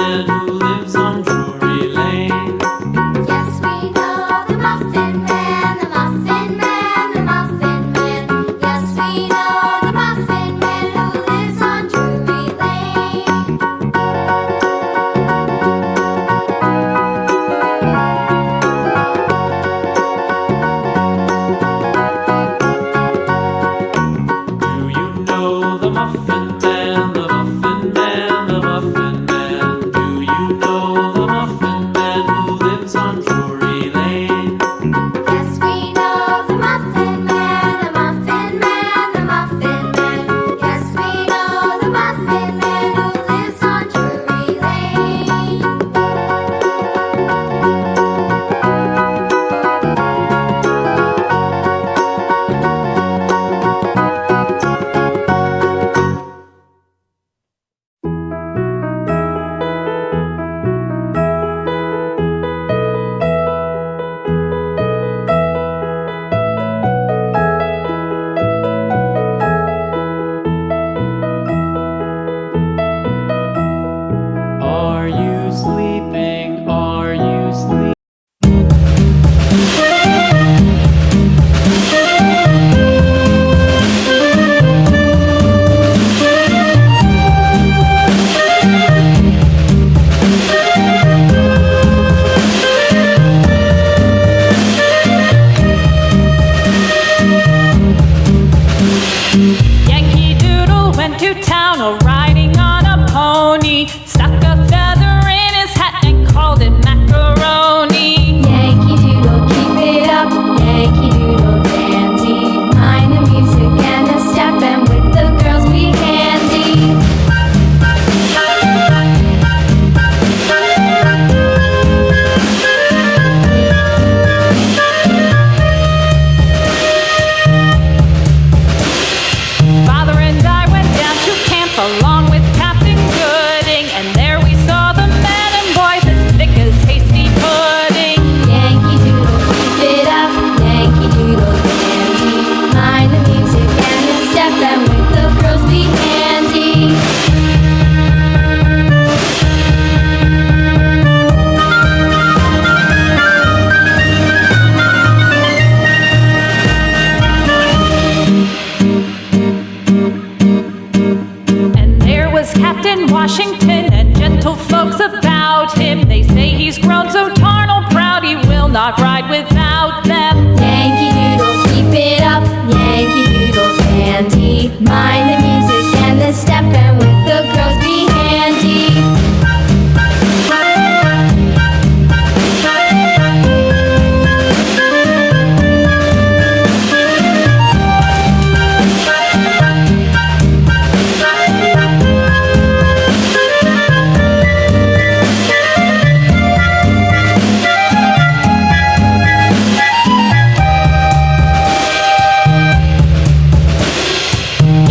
Man who lives on Drury Lane. Yes, we know the Muffin Man, the Muffin Man, the Muffin Man. Yes, we know the Muffin Man who lives on Drury Lane. Do you know the Muffin Man, the Muffin Man, the Muffin Man? Do you know the Muffin Man who lives on Drury Lane? Yes, we know the Muffin Man, the Muffin Man, the Muffin Man. Yes, we know the Muffin Man who lives on Drury Lane. Are you sleeping? Are you sleeping? Yankee Doodle went to town riding on a pony, stuck a feather in his hat and called it macaroni. Yankee Doodle, keep it up, Yankee Doodle dandy. Mind the music and the step, and with the girls be handy. Father and I went down to camp along with Captain Gooding, and there we saw the men and boys as thick as hasty pudding. Yankee Doodle, keep it up, Yankee Doodle dandy. Mind the music and the step, and with the girls be handy. And there was Captain Washington and gentle folks about him. They say he's grown so tarnal proud he will not ride without them. Yankee Doodle, keep it up, Yankee Doodle dandy. Mind the music and the step, and with the girls be handy.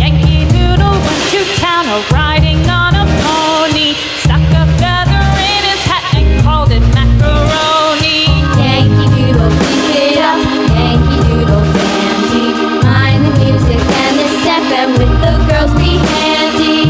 Yankee Doodle went to town riding on a pony, stuck a feather in his hat and called it macaroni. Yankee Doodle, keep it up, Yankee Doodle dandy. Mind the music and the step, and with the girls be handy.